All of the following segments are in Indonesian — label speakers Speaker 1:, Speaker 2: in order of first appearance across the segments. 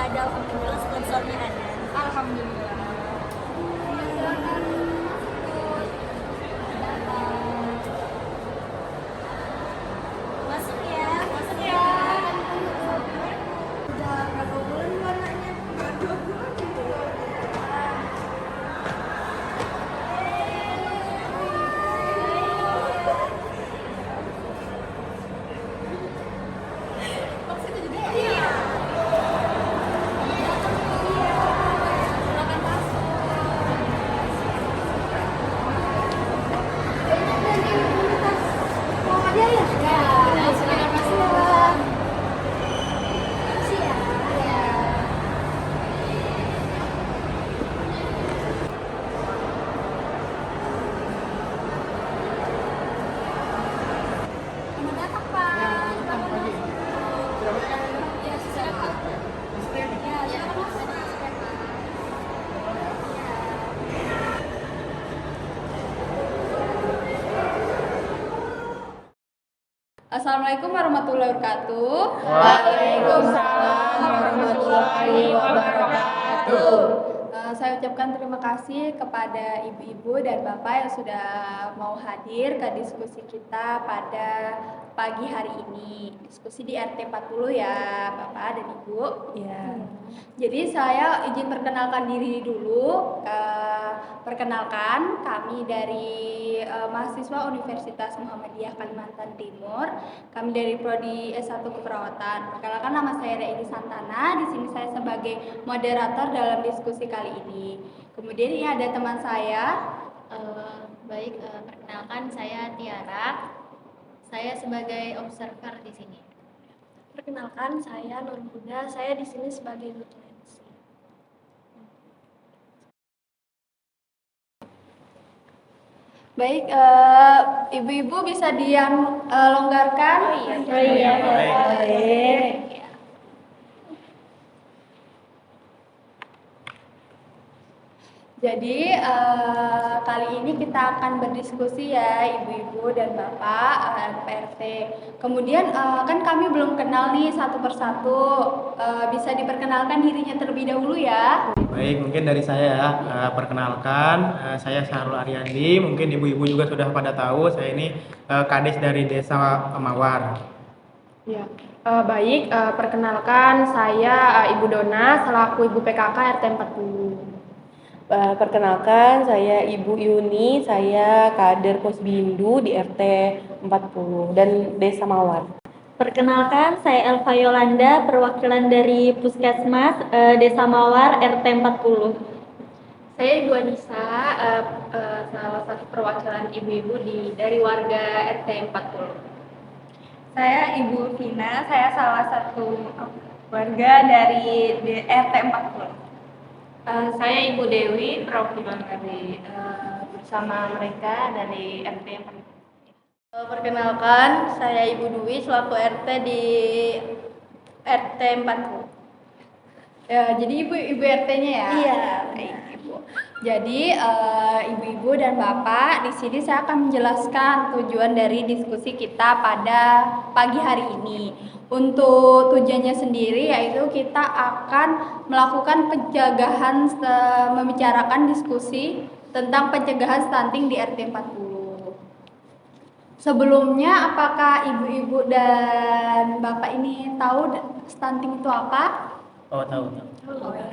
Speaker 1: ada, alhamdulillah sponsornya ada.
Speaker 2: Alhamdulillah.
Speaker 1: Masuk ya, masuk ya. Udah berapa bulan warnanya? Udah 2 bulan gitu. Maksudnya juga ya? Iya. Silakan masuk. Mau ada ya? Ya, silakan masuk. Makasih ya. Ya. Selamat datang, Pak. Selamat masuk. Ya, silakan. Ya, silakan masuk.
Speaker 2: Assalamualaikum warahmatullahi wabarakatuh.
Speaker 3: Waalaikumsalam warahmatullahi wabarakatuh.
Speaker 2: Saya ucapkan terima kasih kepada ibu-ibu dan bapak yang sudah mau hadir ke diskusi kita pada pagi hari ini. Diskusi di RT 40 ya, Bapak dan Ibu.
Speaker 3: Ya.
Speaker 2: Jadi saya izin perkenalkan diri dulu. Perkenalkan, kami dari mahasiswa Universitas Muhammadiyah Kalimantan Timur. Kami dari prodi S1 Keperawatan. Perkenalkan, nama saya Daini Santana. Di sini saya sebagai moderator dalam diskusi kali ini. Kemudian ini ada teman saya.
Speaker 4: Perkenalkan saya Tiara. Saya sebagai observer di sini.
Speaker 1: Perkenalkan, saya Nur Huda. Saya di sini sebagai nutriensi.
Speaker 2: Baik, ibu-ibu bisa diam longgarkan.
Speaker 1: Oh iya.
Speaker 3: Baik.
Speaker 2: Jadi kali ini kita akan berdiskusi ya ibu-ibu dan bapak PRT. Kemudian kan kami belum kenal nih satu persatu. Bisa diperkenalkan dirinya terlebih dahulu ya.
Speaker 5: Baik, mungkin dari saya ya, perkenalkan, saya Syahrul Aryandi, mungkin ibu-ibu juga sudah pada tahu, saya ini Kades dari Desa Mawar.
Speaker 3: Ya. Baik, perkenalkan saya Ibu Dona selaku Ibu PKK RT 40. Perkenalkan saya Ibu Yuni, saya kader Posbindu di RT 40 dan Desa Mawar.
Speaker 1: Perkenalkan, saya Elva Yolanda, perwakilan dari Puskesmas Desa Mawar RT 40.
Speaker 3: Saya Ibu Anissa, salah satu perwakilan ibu-ibu dari warga RT 40.
Speaker 2: Saya Ibu Vina, saya salah satu warga dari RT 40.
Speaker 3: Saya Ibu Dewi, perwakilan dari bersama mereka dari RT 40.
Speaker 2: Perkenalkan, saya Ibu Dwi selaku RT di RT 40. Ya, jadi ibu RT-nya ya.
Speaker 1: Iya.
Speaker 2: Baik, Ibu. Jadi ibu-ibu dan bapak, di sini saya akan menjelaskan tujuan dari diskusi kita pada pagi hari ini. Untuk tujuannya sendiri yaitu kita akan melakukan pencegahan, membicarakan diskusi tentang pencegahan stunting di RT 40. Sebelumnya, apakah ibu-ibu dan bapak ini tahu stunting itu apa?
Speaker 5: Oh, tahu.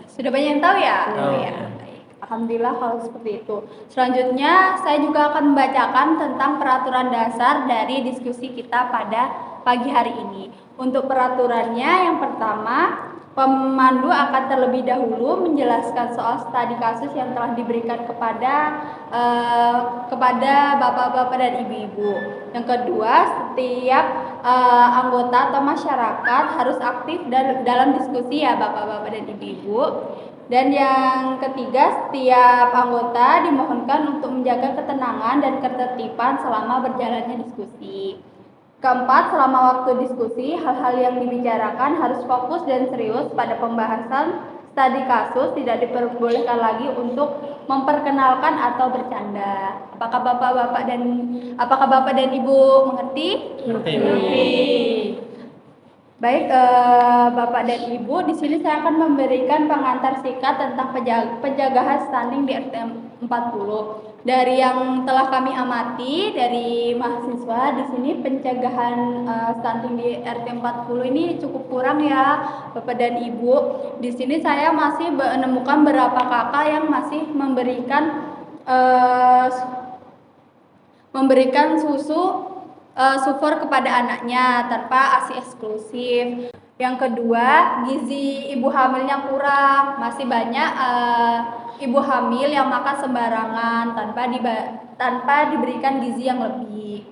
Speaker 2: Sudah banyak yang tahu ya?
Speaker 5: Tahu.
Speaker 2: Ya. Baik. Alhamdulillah kalau seperti itu. Selanjutnya, saya juga akan membacakan tentang peraturan dasar dari diskusi kita pada pagi hari ini. Untuk peraturannya, yang pertama, pemandu akan terlebih dahulu menjelaskan soal studi kasus yang telah diberikan kepada bapak-bapak dan ibu-ibu. Yang kedua, setiap anggota atau masyarakat harus aktif dalam diskusi ya bapak-bapak dan ibu-ibu. Dan yang ketiga, setiap anggota dimohonkan untuk menjaga ketenangan dan ketertiban selama berjalannya diskusi. Keempat, selama waktu diskusi, hal-hal yang dibicarakan harus fokus dan serius pada pembahasan studi kasus, tidak diperbolehkan lagi untuk memperkenalkan atau bercanda. Apakah Bapak dan Ibu mengerti?
Speaker 5: Mengerti.
Speaker 2: Baik, Bapak dan Ibu, di sini saya akan memberikan pengantar singkat tentang penjagaan stunting di RT 40. Dari yang telah kami amati dari mahasiswa di sini pencegahan stunting di RT 40 ini cukup kurang ya, Bapak dan Ibu. Di sini saya masih menemukan beberapa kakak yang masih memberikan susu sufor kepada anaknya tanpa ASI eksklusif. Yang kedua, gizi ibu hamilnya kurang. Masih banyak ibu hamil yang makan sembarangan tanpa diberikan gizi yang lebih.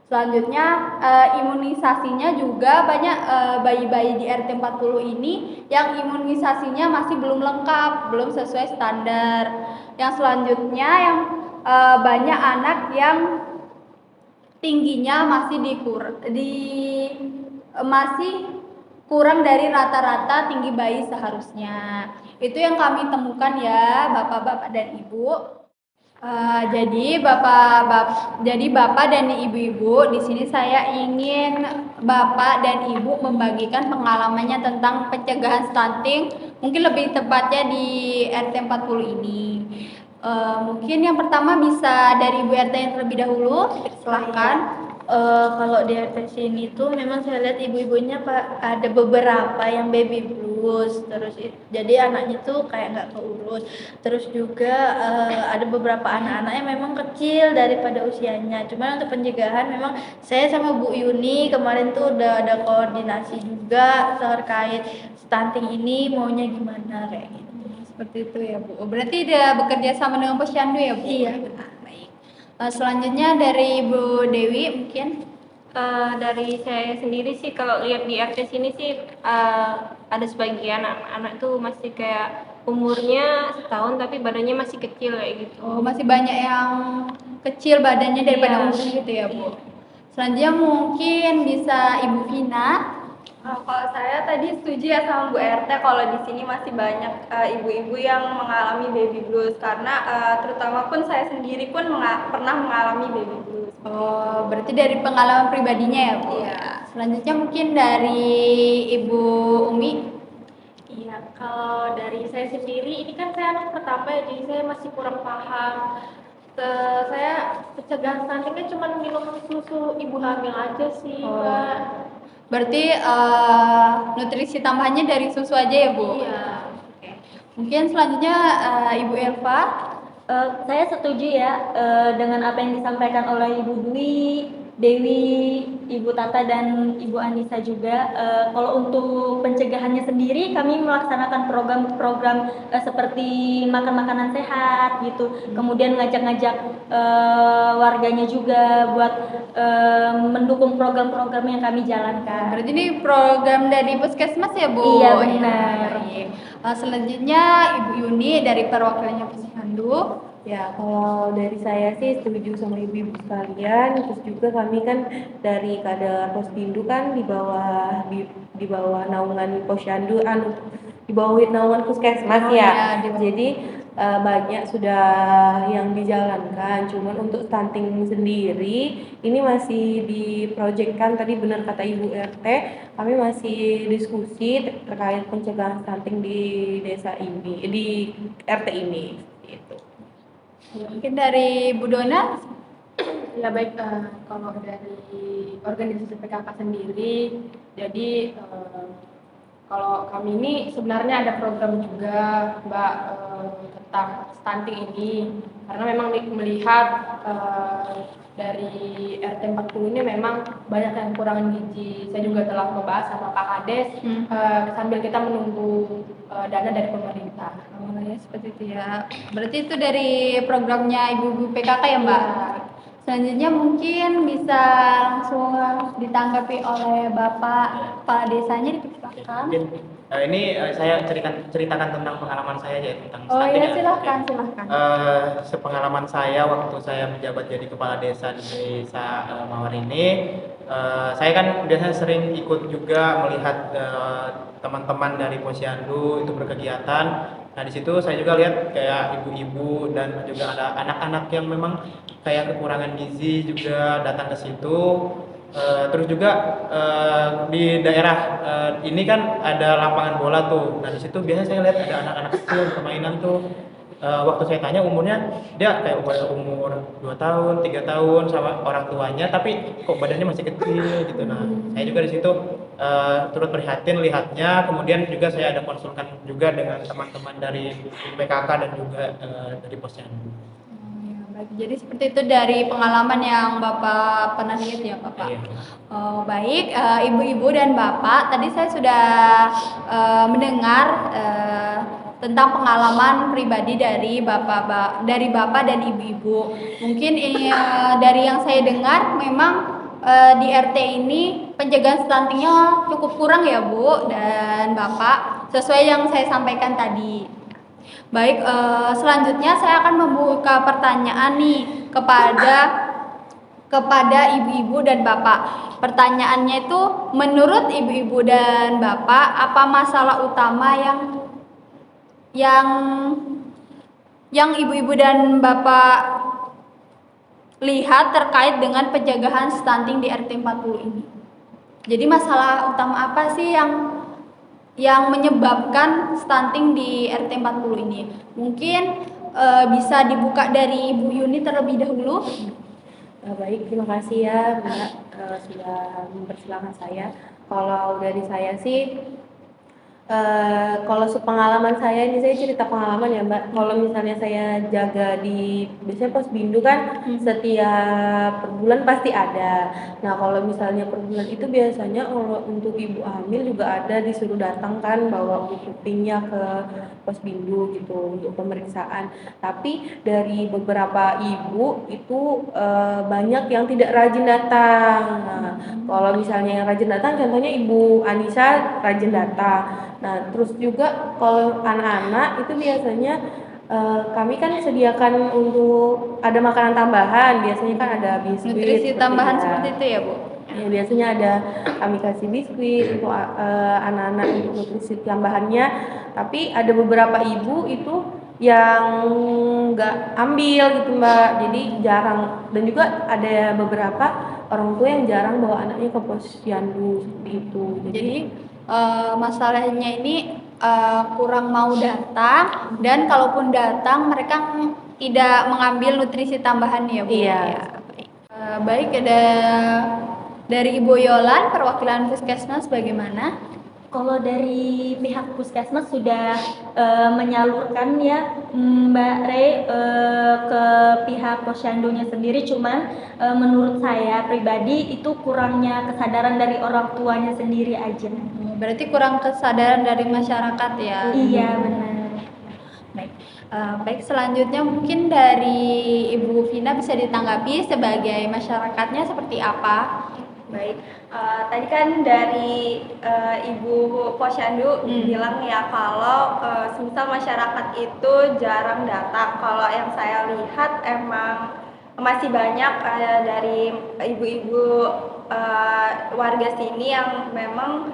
Speaker 2: Selanjutnya, imunisasinya juga banyak bayi-bayi di RT 40 ini yang imunisasinya masih belum lengkap, belum sesuai standar. Yang selanjutnya yang banyak anak yang tingginya masih kurang dari rata-rata tinggi bayi seharusnya. Itu yang kami temukan ya, Bapak-bapak dan Ibu. Jadi Bapak dan Ibu-ibu, di sini saya ingin Bapak dan Ibu membagikan pengalamannya tentang pencegahan stunting, mungkin lebih tepatnya di RT 40 ini. Mungkin yang pertama bisa dari Ibu RT yang terlebih dahulu, silahkan.
Speaker 1: Kalau di RT sini tuh memang saya lihat ibu-ibunya Pak ada beberapa yang baby blues, terus jadi anaknya tuh kayak nggak keurus, terus juga ada beberapa anak-anak yang memang kecil daripada usianya. Cuman untuk pencegahan memang saya sama Bu Yuni kemarin tuh udah ada koordinasi juga terkait stunting ini maunya gimana kayak gitu.
Speaker 2: Seperti itu ya Bu. Berarti udah bekerja sama dengan Posyandu ya Bu?
Speaker 1: Iya.
Speaker 2: Baik. Selanjutnya dari Ibu Dewi mungkin.
Speaker 3: Dari saya sendiri sih kalau lihat di RT sini sih ada sebagian anak-anak tuh masih kayak umurnya setahun tapi badannya masih kecil kayak gitu.
Speaker 2: Oh, masih banyak yang kecil badannya daripada
Speaker 3: Iya.
Speaker 2: umumnya gitu ya Bu. Selanjutnya mungkin bisa Ibu Vina.
Speaker 6: Kalau saya tadi setuju ya sama Bu RT kalau di sini masih banyak ibu-ibu yang mengalami baby blues karena terutama pun saya sendiri pun pernah mengalami baby blues.
Speaker 2: Oh, berarti dari pengalaman pribadinya ya Bu.
Speaker 6: Iya.
Speaker 2: Selanjutnya mungkin dari Ibu Umi.
Speaker 3: Iya, kalau dari saya sendiri ini kan saya anak pertama ya, jadi saya masih kurang paham. Saya pencegahan stuntingnya cuma minum susu ibu hamil aja sih,
Speaker 2: Oh.
Speaker 3: Mbak.
Speaker 2: Berarti nutrisi tambahannya dari susu aja ya Bu?
Speaker 3: Iya.
Speaker 2: Oke. Mungkin selanjutnya Ibu Elva.
Speaker 1: Saya setuju ya dengan apa yang disampaikan oleh Ibu Dwi, Dewi, Ibu Tata dan Ibu Anissa juga. Kalau untuk pencegahannya sendiri kami melaksanakan program-program seperti makan makanan sehat gitu. Kemudian ngajak-ngajak warganya juga buat mendukung program-program yang kami jalankan.
Speaker 2: Berarti ini program dari Puskesmas ya Bu?
Speaker 1: Iya, benar.
Speaker 2: Baik. Selanjutnya Ibu Yuni dari perwakilannya Posyandu.
Speaker 3: Ya, kalau dari saya sih setuju sama ibu-ibu sekalian. Terus juga kami kan dari Kadar Pospindu kan di bawah naungan Posyandu, di bawah naungan Puskesmas
Speaker 2: Oh,
Speaker 3: ya.
Speaker 2: iya, di bawah.
Speaker 3: Jadi banyak sudah yang dijalankan. Cuman untuk stunting sendiri ini masih diprojekkan. Tadi benar kata Ibu RT, kami masih diskusi terkait pencegahan stunting di desa ini, di RT ini. Gitu.
Speaker 2: Mungkin dari Bu Dona.
Speaker 3: Ya baik, kalau dari organisasi PKK sendiri, jadi kalau kami ini sebenarnya ada program juga Mbak tentang stunting ini, karena memang melihat dari RT 40 ini memang banyak yang kekurangan gizi. Saya juga telah membahas sama Pak Kades sambil kita menunggu dana dari pemerintah.
Speaker 2: Oh ya, seperti itu ya. Berarti itu dari programnya Ibu-ibu PKK ya Mbak?
Speaker 3: Iya.
Speaker 2: Selanjutnya mungkin bisa langsung ditanggapi oleh Bapak Kepala Desanya, dipersilakan.
Speaker 5: Mungkin ini saya ceritakan tentang pengalaman saya aja tentang
Speaker 2: Oh
Speaker 5: stunting
Speaker 2: iya,
Speaker 5: ya.
Speaker 2: silahkan.
Speaker 5: Sepengalaman saya waktu saya menjabat jadi kepala desa di desa Mawar ini, saya kan biasanya sering ikut juga melihat teman-teman dari Posyandu itu berkegiatan. Nah di situ saya juga lihat kayak ibu-ibu dan juga ada anak-anak yang memang kayak kekurangan gizi juga datang ke situ. Terus juga di daerah ini kan ada lapangan bola tuh. Nah di situ biasanya saya lihat ada anak-anak kecil permainan tuh. Waktu saya tanya umurnya, dia kayak umur 2 tahun, 3 tahun sama orang tuanya, tapi kok badannya masih kecil gitu. Nah, saya juga di situ turut prihatin lihatnya. Kemudian juga saya ada konsulkan juga dengan teman-teman dari PKK dan juga dari Posyandu.
Speaker 2: Baik, jadi seperti itu dari pengalaman yang Bapak pernah lihat ya Bapak.
Speaker 5: Iya.
Speaker 2: Oh, baik, Ibu-ibu dan Bapak, tadi saya sudah mendengar tentang pengalaman pribadi dari Bapak dan Ibu-ibu. Mungkin dari yang saya dengar memang di RT ini pencegahan stuntingnya cukup kurang ya Bu dan Bapak, sesuai yang saya sampaikan tadi. Baik, selanjutnya saya akan membuka pertanyaan nih kepada ibu-ibu dan bapak. Pertanyaannya itu, menurut ibu-ibu dan bapak, apa masalah utama yang ibu-ibu dan bapak lihat terkait dengan pencegahan stunting di RT 40 ini? Jadi masalah utama apa sih yang menyebabkan stunting di RT 40 ini? Mungkin bisa dibuka dari Ibu Yuni terlebih dahulu.
Speaker 3: Baik, terima kasih ya Mbak sudah mempersilahkan saya. Kalau dari saya sih, kalau sepengalaman saya ini, saya cerita pengalaman ya Mbak. Kalau misalnya saya jaga di biasanya Posbindu kan setiap per bulan pasti ada. Nah kalau misalnya per bulan itu biasanya kalau untuk ibu hamil juga ada disuruh datang kan, bawa buktinya ke Posbindu gitu untuk pemeriksaan. Tapi dari beberapa ibu itu banyak yang tidak rajin datang. Nah, kalau misalnya yang rajin datang, contohnya Ibu Anissa rajin datang. Nah, terus juga kalau anak-anak itu biasanya kami kan sediakan untuk ada makanan tambahan, biasanya kan ada biskuit.
Speaker 2: Nutrisi tambahan seperti itu ya Bu?
Speaker 3: Ya, biasanya ada kami kasih biskuit untuk anak-anak untuk nutrisi tambahannya. Tapi ada beberapa ibu itu yang nggak ambil gitu Mbak, jadi jarang. Dan juga ada beberapa orang tua yang jarang bawa anaknya ke posyandu seperti itu.
Speaker 2: Jadi masalahnya ini kurang mau datang, dan kalaupun datang mereka tidak mengambil nutrisi tambahan ya Bu.
Speaker 3: Iya.
Speaker 2: Ya, baik. Baik, ada dari Ibu Yolan perwakilan Puskesmas bagaimana?
Speaker 1: Kalau dari pihak Puskesmas sudah menyalurkan ya Mbak Rey ke pihak posyandunya sendiri, cuman menurut saya pribadi itu kurangnya kesadaran dari orang tuanya sendiri aja.
Speaker 2: Berarti kurang kesadaran dari masyarakat ya?
Speaker 1: Iya benar.
Speaker 2: Baik. Baik, selanjutnya mungkin dari Ibu Vina bisa ditanggapi sebagai masyarakatnya seperti apa?
Speaker 6: Baik, tadi kan dari Ibu Posyandu bilang ya kalau semisal masyarakat itu jarang datang. Kalau yang saya lihat emang masih banyak dari ibu-ibu warga sini yang memang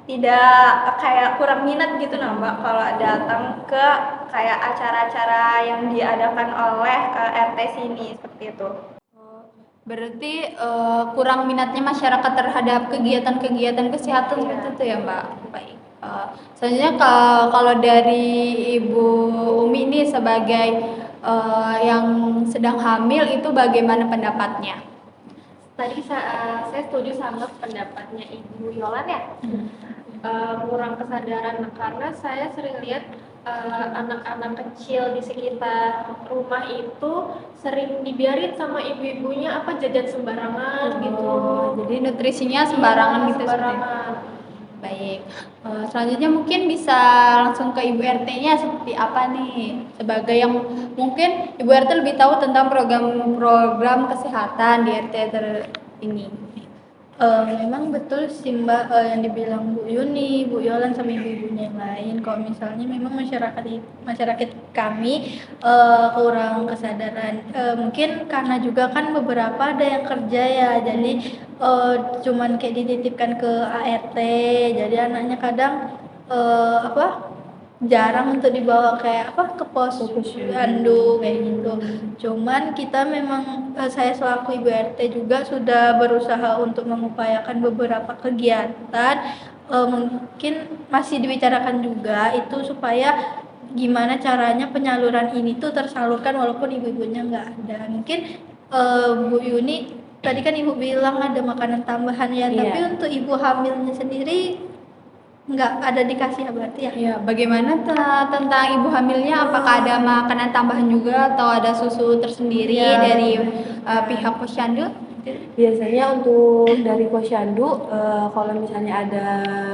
Speaker 6: tidak kayak kurang minat gitu nah Mbak kalau datang ke kayak acara-acara yang diadakan oleh RT sini seperti itu.
Speaker 2: Berarti kurang minatnya masyarakat terhadap kegiatan-kegiatan kesehatan seperti itu ya Mbak? Baik. Selanjutnya kalau dari Ibu Umi ini sebagai yang sedang hamil itu bagaimana pendapatnya?
Speaker 3: Tadi saya setuju sama pendapatnya Ibu Yolan ya. Kurang kesadaran karena saya sering lihat anak-anak kecil di sekitar rumah itu sering dibiarin sama ibu-ibunya jajan sembarangan gitu.
Speaker 2: Jadi nutrisinya sembarangan gitu.
Speaker 3: Sembarangan.
Speaker 2: Baik. Selanjutnya mungkin bisa langsung ke Ibu RT-nya seperti apa nih? Sebagai yang mungkin Ibu RT lebih tahu tentang program kesehatan di RT ini.
Speaker 4: Memang betul sih Mbak yang dibilang Bu Yuni, Bu Yolan sama ibu-ibunya yang lain. Kalau misalnya memang masyarakat kami kurang kesadaran. Mungkin karena juga kan beberapa ada yang kerja ya, jadi cuman kayak dititipkan ke ART. Jadi anaknya kadang jarang untuk dibawa kayak apa ke posyandu kayak gitu. Cuman kita memang saya selaku ibu RT juga sudah berusaha untuk mengupayakan beberapa kegiatan, mungkin masih dibicarakan juga itu supaya gimana caranya penyaluran ini tuh tersalurkan walaupun ibu-ibunya nggak ada. Mungkin Bu Yuni tadi kan ibu bilang ada makanan tambahan ya,
Speaker 3: Iya.
Speaker 4: tapi untuk ibu hamilnya sendiri nggak ada dikasih ya berarti ya?
Speaker 2: Ya, bagaimana tentang ibu hamilnya? Apakah ada makanan tambahan juga atau ada susu tersendiri
Speaker 3: Ya,
Speaker 2: dari pihak posyandu?
Speaker 3: biasanya untuk dari posyandu, kalau misalnya ada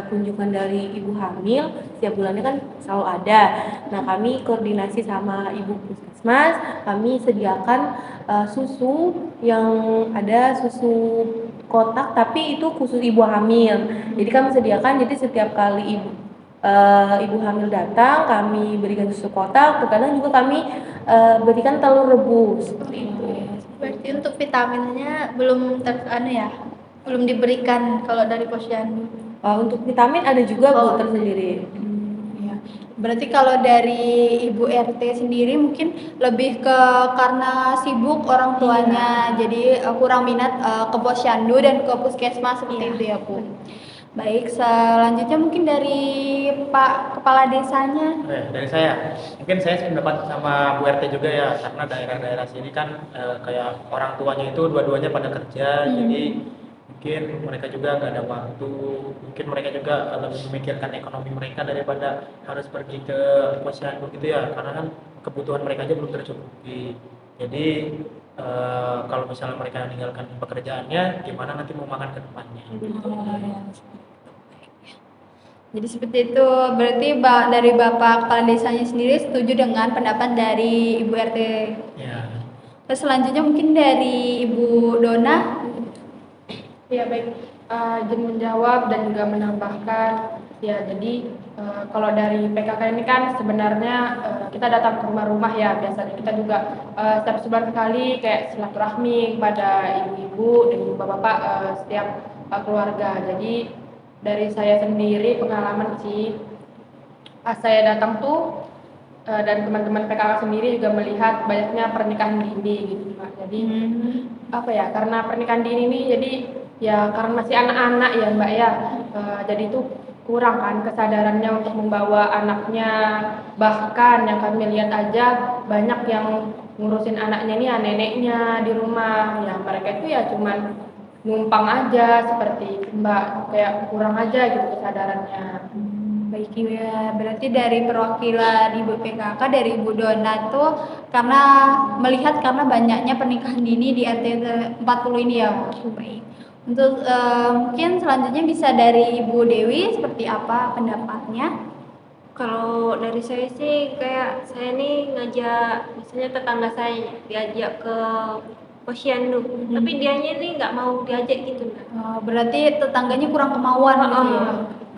Speaker 3: kunjungan dari ibu hamil, setiap bulannya kan selalu ada. Nah, kami koordinasi sama ibu puskesmas, kami sediakan susu yang ada susu kotak, tapi itu khusus ibu hamil. Jadi kami sediakan, jadi setiap kali ibu hamil datang, kami berikan susu kotak. Terkadang juga kami berikan telur rebus seperti itu.
Speaker 4: Berarti untuk vitaminnya belum belum diberikan kalau dari posyandu.
Speaker 3: Untuk vitamin ada juga Bu
Speaker 4: Oh.
Speaker 3: tersendiri.
Speaker 2: Ya. Berarti kalau dari Ibu RT sendiri mungkin lebih ke karena sibuk orang tuanya, jadi kurang minat ke posyandu dan ke puskesmas seperti itu ya Bu. Baik, selanjutnya mungkin dari Pak Kepala Desanya.
Speaker 5: Oke, dari saya, mungkin saya sependapat sama Bu RT juga ya, karena daerah-daerah sini kan kayak orang tuanya itu dua-duanya pada kerja, jadi mungkin mereka juga nggak ada waktu, mungkin mereka juga lebih memikirkan ekonomi mereka daripada harus pergi ke posyandu gitu ya, karena kan kebutuhan mereka aja belum tercukupi. Jadi kalau misalnya mereka meninggalkan pekerjaannya, gimana nanti mau makan ke depannya?
Speaker 2: Jadi seperti itu, berarti dari Bapak Kepala Desanya sendiri setuju dengan pendapat dari Ibu RT.
Speaker 5: Ya.
Speaker 2: Terus selanjutnya mungkin dari Ibu Dona.
Speaker 3: Ya baik, izin menjawab dan juga menambahkan. Ya jadi kalau dari PKK ini kan sebenarnya kita datang ke rumah-rumah ya, biasanya kita juga setiap sebulan sekali kayak silaturahmi kepada ibu-ibu dan bapak-bapak setiap keluarga. Jadi dari saya sendiri pengalaman sih, pas saya datang tuh dan teman-teman PKK sendiri juga melihat banyaknya pernikahan dini gitu Mbak. Jadi apa ya, karena pernikahan dini ini jadi ya karena masih anak-anak ya Mbak ya, jadi itu kurang kan kesadarannya untuk membawa anaknya. Bahkan yang kami lihat aja banyak yang ngurusin anaknya nih ya neneknya di rumah, ya mereka itu ya cuman numpang aja seperti itu Mbak, kayak kurang aja gitu kesadarannya.
Speaker 2: Baik ya, berarti dari perwakilan Ibu PKK dari Ibu Dona tuh karena melihat karena banyaknya pernikahan dini di RT 40 ini ya. Baik. Untuk mungkin selanjutnya bisa dari Ibu Dewi seperti apa pendapatnya?
Speaker 7: Kalau dari saya sih kayak saya nih ngajak misalnya tetangga saya diajak ke posyandu, tapi dianya nih nggak mau diajak gitu nah.
Speaker 2: Berarti tetangganya kurang kemauan gitu ya.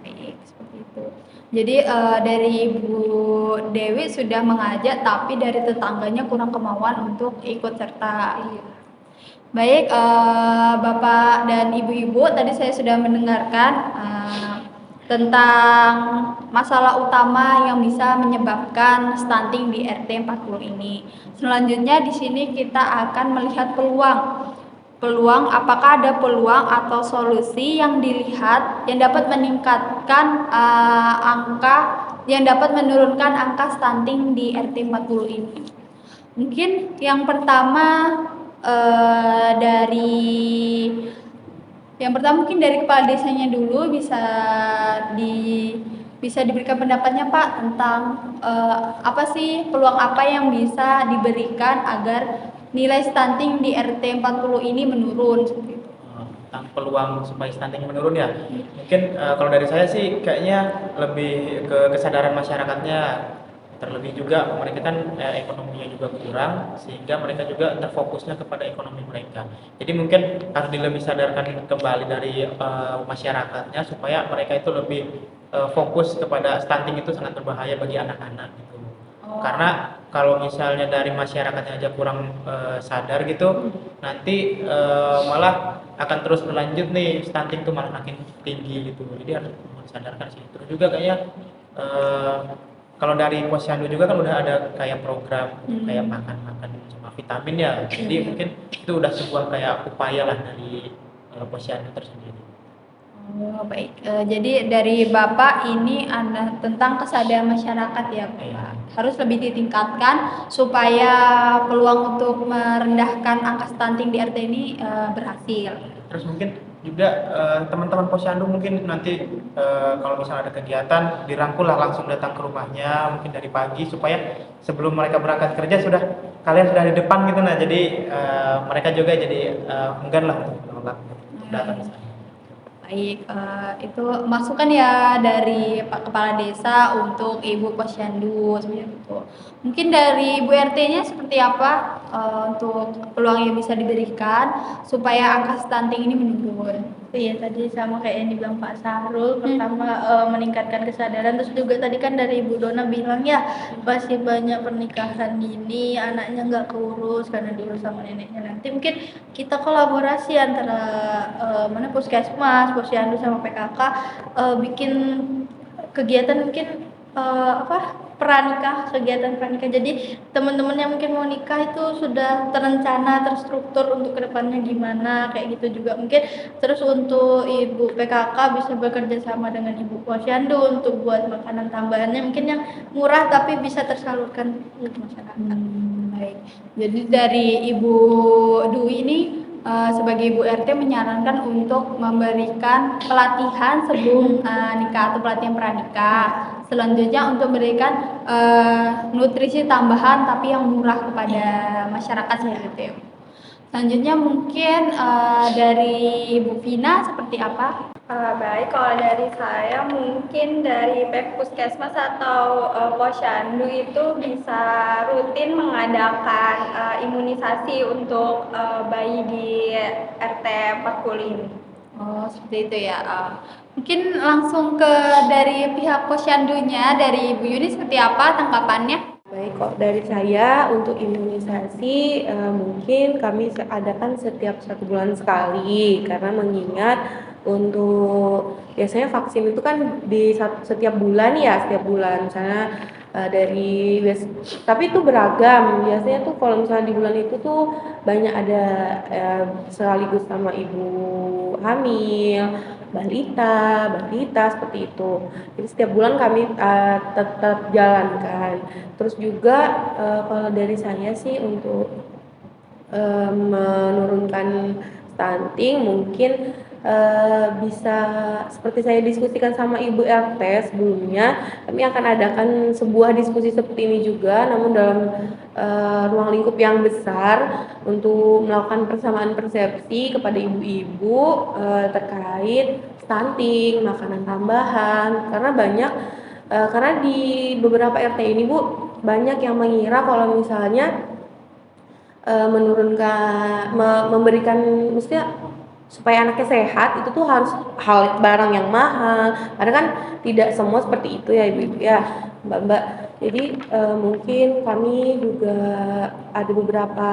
Speaker 2: Baik, seperti itu. Jadi dari Ibu Dewi sudah mengajak tapi dari tetangganya kurang kemauan untuk ikut serta. Baik, Bapak dan Ibu-ibu, tadi saya sudah mendengarkan tentang masalah utama yang bisa menyebabkan stunting di RT 40 ini. Selanjutnya di sini kita akan melihat peluang apakah ada peluang atau solusi yang dilihat yang dapat meningkatkan yang dapat menurunkan angka stunting di RT 40 ini. Mungkin yang pertama mungkin dari kepala desanya dulu bisa diberikan pendapatnya Pak tentang apa sih peluang apa yang bisa diberikan agar nilai stunting di RT 40 ini menurun seperti itu.
Speaker 5: Tentang peluang supaya stunting menurun ya, mungkin kalau dari saya sih kayaknya lebih ke kesadaran masyarakatnya, terlebih juga mereka kan ekonominya juga kurang sehingga mereka juga terfokusnya kepada ekonomi mereka. Jadi mungkin harus lebih sadarkan kembali dari masyarakatnya supaya mereka itu lebih fokus kepada stunting itu sangat berbahaya bagi anak-anak gitu. Karena kalau misalnya dari masyarakatnya aja kurang sadar gitu, nanti malah akan terus berlanjut nih stunting itu malah makin tinggi gitu. Jadi harus disadarkan sih. Terus juga kayaknya kalau dari Posyandu juga kan udah ada kayak program kayak makan-makan sama vitamin ya. Jadi mungkin itu udah sebuah kayak upaya lah dari Posyandu tersendiri.
Speaker 2: Oh, baik. Jadi dari Bapak ini ada tentang kesadaran masyarakat ya, Bapak. Harus lebih ditingkatkan supaya peluang untuk merendahkan angka stunting di RT ini berhasil.
Speaker 5: Terus mungkin juga teman-teman Posyandu mungkin nanti kalau misalnya ada kegiatan dirangkul lah langsung datang ke rumahnya mungkin dari pagi supaya sebelum mereka berangkat kerja kalian sudah di depan gitu. Nah jadi mereka juga jadi enggan lah untuk menolak datang ke sana.
Speaker 2: Baik, itu masukan ya dari Pak Kepala Desa untuk Ibu Posyandu seperti itu. Mungkin dari Ibu RT-nya seperti apa untuk peluang yang bisa diberikan supaya angka stunting ini menurun?
Speaker 4: Iya, tadi sama kayak yang dibilang Pak Sahrul, pertama meningkatkan kesadaran, terus juga tadi kan dari Ibu Dona bilang ya masih banyak pernikahan dini, anaknya nggak keurus karena diurus sama neneknya. Nanti mungkin kita kolaborasi antara mana Puskesmas, Posyandu sama PKK bikin kegiatan mungkin pranikah, kegiatan pranikah. Jadi teman-teman yang mungkin mau nikah itu sudah terencana, terstruktur untuk kedepannya gimana, kayak gitu juga mungkin. Terus untuk Ibu PKK bisa bekerja sama dengan Ibu Posyandu untuk buat makanan tambahannya mungkin yang murah tapi bisa tersalurkan ke masyarakat.
Speaker 2: Baik. Jadi dari Ibu Dwi ini sebagai Ibu RT menyarankan untuk memberikan pelatihan sebelum nikah atau pelatihan pranikah. Selanjutnya untuk memberikan nutrisi tambahan tapi yang murah kepada masyarakat seperti itu. Selanjutnya mungkin dari Ibu Vina seperti apa?
Speaker 6: Baik, kalau dari saya mungkin dari pihak Puskesmas atau Posyandu itu bisa rutin mengadakan imunisasi untuk bayi di RT 40 ini.
Speaker 2: Oh, seperti itu ya. Mungkin langsung ke dari pihak Posyandunya, dari Ibu Yuni seperti apa tanggapannya?
Speaker 3: Baik, kok dari saya untuk imunisasi mungkin kami adakan setiap 1 bulan sekali karena mengingat untuk biasanya vaksin itu kan di setiap bulan ya, setiap bulan misalnya tapi itu beragam. Biasanya tuh kalau misalnya di bulan itu tuh banyak ada sekaligus sama ibu hamil, balita seperti itu. Jadi setiap bulan kami tetap jalankan. Terus juga kalau dari saya sih untuk menurunkan stunting mungkin bisa seperti saya diskusikan sama Ibu RT sebelumnya, kami akan adakan sebuah diskusi seperti ini juga namun dalam ruang lingkup yang besar untuk melakukan persamaan persepsi kepada ibu-ibu terkait stunting, makanan tambahan karena di beberapa RT ini Bu banyak yang mengira kalau misalnya memberikan maksudnya supaya anaknya sehat itu tuh harus barang yang mahal. Karena kan tidak semua seperti itu ya Ibu ya, Mbak. Jadi mungkin kami juga ada beberapa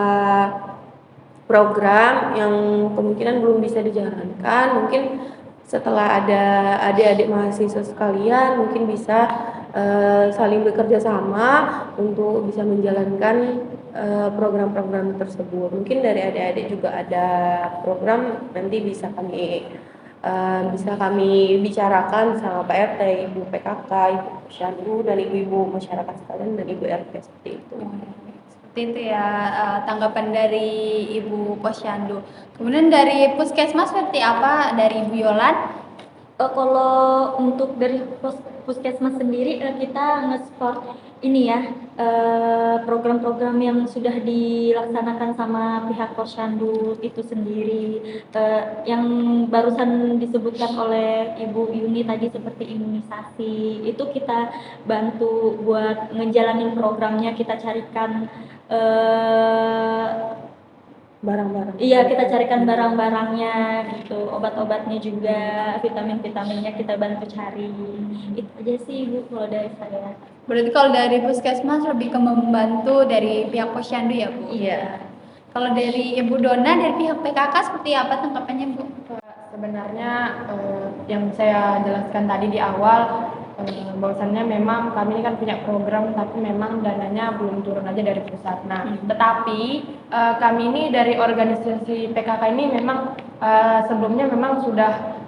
Speaker 3: program yang kemungkinan belum bisa dijalankan. Mungkin setelah ada adik-adik mahasiswa sekalian mungkin bisa saling bekerja sama untuk bisa menjalankan program-program tersebut. Mungkin dari adik-adik juga ada program nanti bisa kami bicarakan sama Pak RT, Ibu PKK, Ibu Posyandu, dan ibu-ibu masyarakat sekalian dan Ibu RT seperti itu.
Speaker 2: Seperti itu ya tanggapan dari Ibu Posyandu. Kemudian dari Puskesmas seperti apa dari Ibu Yolan?
Speaker 1: Kalau untuk dari Puskesmas sendiri kita nge-support ini ya program-program yang sudah dilaksanakan sama pihak Posyandu itu sendiri, yang barusan disebutkan oleh Ibu Yuni tadi seperti imunisasi itu kita bantu buat ngejalanin programnya, kita carikan
Speaker 3: Barang-barang.
Speaker 1: iya, kita carikan barang-barangnya gitu, obat-obatnya juga, vitamin-vitaminnya kita bantu cari. Itu aja sih Ibu kalau dari saya.
Speaker 2: Berarti kalau dari Puskesmas lebih ke membantu dari pihak Posyandu ya Bu?
Speaker 1: Iya.
Speaker 2: Kalau dari Ibu Dona dari pihak PKK seperti apa tanggapannya Bu?
Speaker 3: Sebenarnya yang saya jelaskan tadi di awal bahwasannya memang kami ini kan punya program tapi memang dananya belum turun aja dari pusat. Nah, tetapi kami ini dari organisasi PKK ini memang sebelumnya memang sudah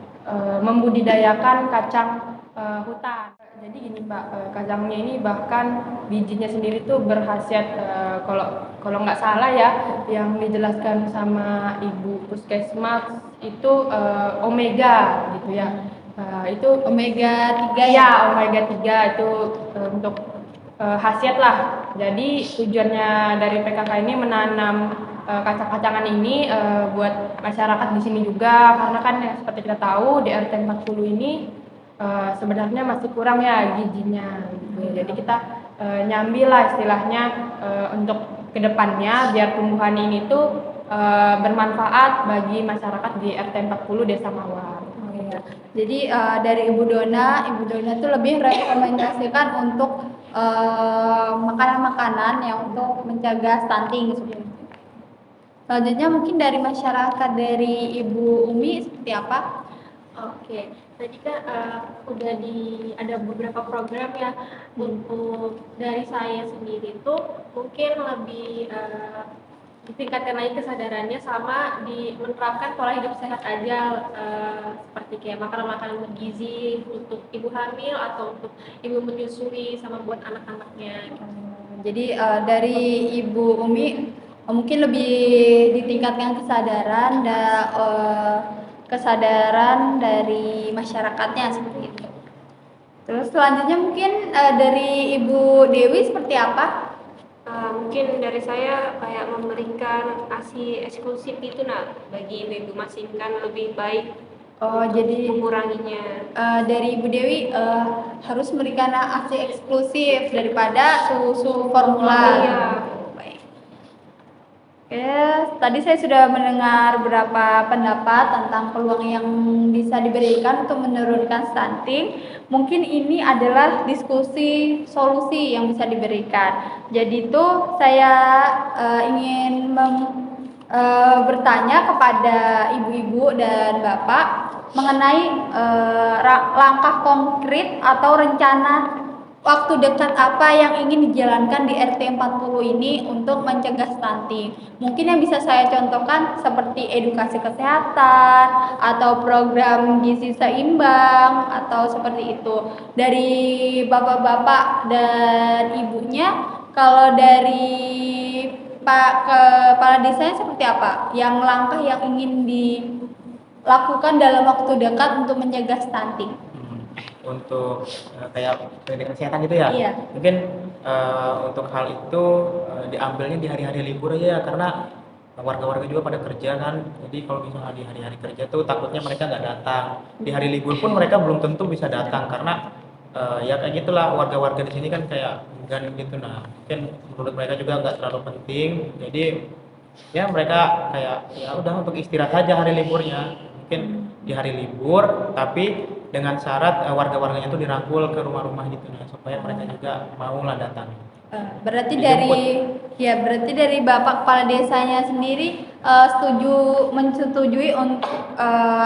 Speaker 3: membudidayakan kacang hutan. Jadi gini Mbak, kacangnya ini bahkan bijinya sendiri tuh berkhasiat kalau nggak salah ya, yang dijelaskan sama Ibu Puskesmas itu omega gitu ya. Itu
Speaker 4: Omega 3
Speaker 3: ya, omega 3 itu untuk khasiat lah. Jadi tujuannya dari PKK ini menanam kacang-kacangan ini buat masyarakat di sini juga, karena kan ya, seperti kita tahu di RT 40 ini sebenarnya masih kurang ya gizinya gitu. Jadi kita nyambil lah istilahnya untuk kedepannya biar tumbuhan ini tuh bermanfaat bagi masyarakat di RT 40 Desa Mawar.
Speaker 2: Jadi dari Ibu Dona tuh lebih rekomendasikan untuk makanan-makanan yang untuk mencegah stunting seperti itu. Selanjutnya mungkin dari masyarakat dari Ibu Umi seperti apa?
Speaker 7: Oke, tadi kan ada beberapa program ya untuk dari saya sendiri tuh mungkin lebih ditingkatkan lagi kesadarannya sama menerapkan pola hidup sehat aja seperti kayak makanan-makanan bergizi untuk ibu hamil atau untuk ibu menyusui sama buat anak-anaknya.
Speaker 2: Jadi dari Ibu Umi mungkin lebih ditingkatkan kesadaran dari masyarakatnya seperti itu. Terus selanjutnya mungkin dari Ibu Dewi seperti apa?
Speaker 7: Mungkin dari saya kayak memberikan ASI eksklusif itu bagi ibu-ibu masingkan lebih baik
Speaker 2: Jadi
Speaker 7: menguranginya.
Speaker 2: dari Ibu Dewi harus memberikan ASI eksklusif daripada susu formula.
Speaker 7: Iya.
Speaker 2: Baik. Oke, tadi saya sudah mendengar beberapa pendapat tentang peluang yang bisa diberikan untuk menurunkan stunting. Mungkin ini adalah diskusi solusi yang bisa diberikan. Jadi itu saya ingin bertanya kepada ibu-ibu dan bapak mengenai langkah konkret atau rencana waktu dekat apa yang ingin dijalankan di RT 40 ini untuk mencegah stunting. Mungkin yang bisa saya contohkan seperti edukasi kesehatan atau program gizi seimbang atau seperti itu. Dari bapak-bapak dan ibunya, kalau dari Pak Kepala Desanya seperti apa? Yang langkah yang ingin dilakukan dalam waktu dekat untuk mencegah stunting?
Speaker 5: Untuk kayak pendidikan kesehatan gitu ya.
Speaker 2: Iya.
Speaker 5: Mungkin untuk hal itu diambilnya di hari-hari libur aja ya, karena warga-warga juga pada kerja kan. Jadi kalau misalnya di hari-hari kerja tuh takutnya mereka nggak datang. Di hari libur pun mereka belum tentu bisa datang karena ya kayak gitulah, warga-warga di sini kan kayak enggan gitu. Nah, mungkin menurut mereka juga nggak terlalu penting. Jadi ya mereka kayak ya udah untuk istirahat aja hari liburnya. Mungkin di hari libur tapi dengan syarat warga-warganya itu dirangkul ke rumah-rumah gitu nah, supaya mereka juga mau lah datang.
Speaker 2: Berarti
Speaker 5: Dijemput.
Speaker 2: dari Bapak Kepala Desanya sendiri menyetujui untuk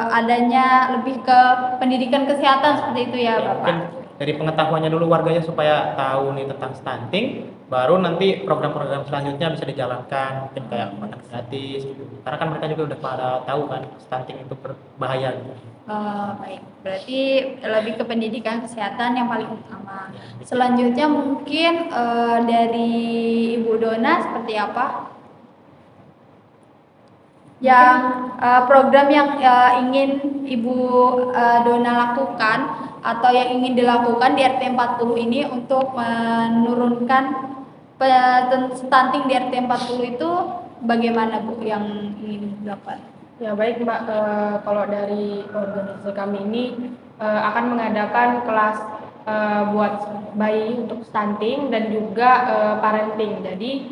Speaker 2: adanya lebih ke pendidikan kesehatan seperti itu ya, Bapak.
Speaker 5: Mungkin dari pengetahuannya dulu warganya supaya tahu nih tentang stunting, baru nanti program-program selanjutnya bisa dijalankan, mungkin kayak makan gratis gitu. Karena kan mereka juga udah pada tahu kan stunting itu berbahaya gitu.
Speaker 2: Baik, berarti lebih ke pendidikan kesehatan yang paling utama. Selanjutnya mungkin dari Ibu Dona seperti apa? Yang program yang ingin Ibu Dona lakukan atau yang ingin dilakukan di RT 40 ini untuk menurunkan stunting di RT 40 itu bagaimana Bu yang ingin dilakukan?
Speaker 3: Ya baik Mbak, kalau dari organisasi kami ini akan mengadakan kelas buat bayi untuk stunting dan juga parenting. Jadi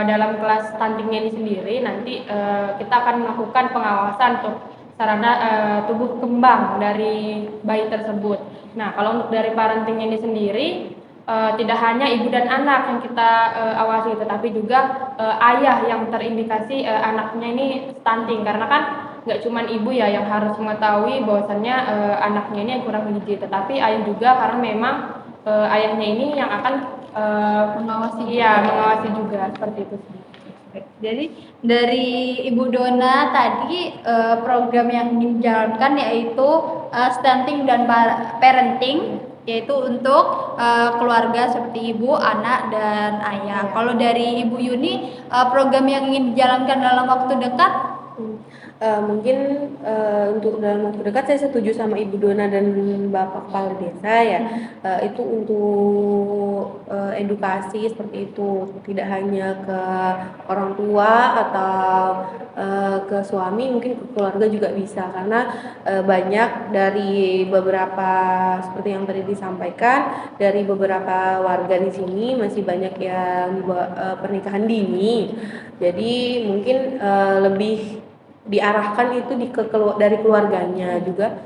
Speaker 3: dalam kelas stuntingnya ini sendiri nanti kita akan melakukan pengawasan untuk sarana tubuh kembang dari bayi tersebut. Nah kalau untuk dari parentingnya ini sendiri tidak hanya ibu dan anak yang kita awasi, tetapi juga ayah yang terindikasi anaknya ini stunting, karena kan nggak cuman ibu ya yang harus mengetahui bahwasannya anaknya ini yang kurang gizi, tetapi ayah juga, karena memang ayahnya ini yang akan mengawasi juga seperti itu sih.
Speaker 2: Jadi dari Ibu Dona tadi program yang dijalankan yaitu stunting dan parenting, yaitu untuk keluarga seperti ibu, anak, dan ayah. Kalau dari Ibu Yuni, program yang ingin dijalankan dalam waktu dekat?
Speaker 3: Mungkin untuk dalam waktu dekat saya setuju sama Ibu Dona dan Bapak Kepala Desa ya. Itu untuk edukasi seperti itu, tidak hanya ke orang tua atau ke suami, mungkin ke keluarga juga bisa, karena banyak dari beberapa seperti yang tadi disampaikan dari beberapa warga di sini masih banyak yang pernikahan dini. Jadi mungkin lebih diarahkan itu dari keluarganya juga.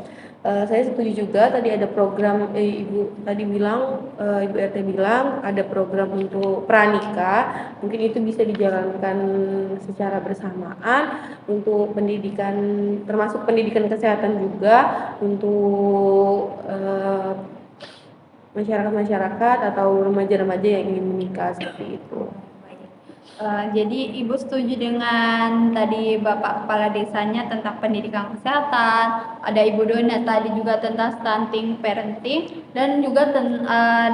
Speaker 3: Saya setuju juga tadi ada program Ibu tadi bilang, Ibu RT bilang ada program untuk pranikah, mungkin itu bisa dijalankan secara bersamaan untuk pendidikan, termasuk pendidikan kesehatan juga untuk masyarakat atau remaja-remaja yang ingin menikah seperti itu.
Speaker 2: Jadi Ibu setuju dengan tadi Bapak Kepala Desanya tentang pendidikan kesehatan, ada Ibu Dona tadi juga tentang stunting parenting, dan juga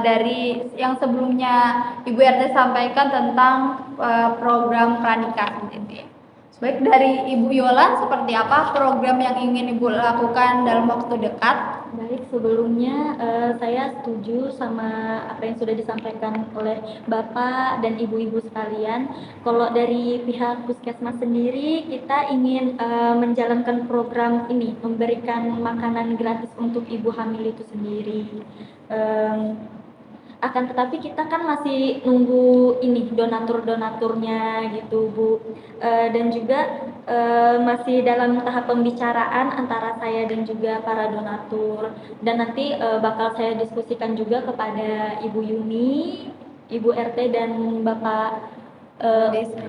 Speaker 2: dari yang sebelumnya Ibu RT sampaikan tentang program pranikah gitu ya. Baik, dari Ibu Yolan, seperti apa program yang ingin Ibu lakukan dalam waktu dekat?
Speaker 1: Baik, sebelumnya saya setuju sama apa yang sudah disampaikan oleh Bapak dan Ibu-Ibu sekalian. Kalau dari pihak Puskesmas sendiri, kita ingin menjalankan program ini, memberikan makanan gratis untuk ibu hamil itu sendiri. Akan tetapi kita kan masih nunggu ini donatur-donaturnya gitu Bu, dan juga masih dalam tahap pembicaraan antara saya dan juga para donatur, dan nanti bakal saya diskusikan juga kepada Ibu Yuni, Ibu RT dan Bapak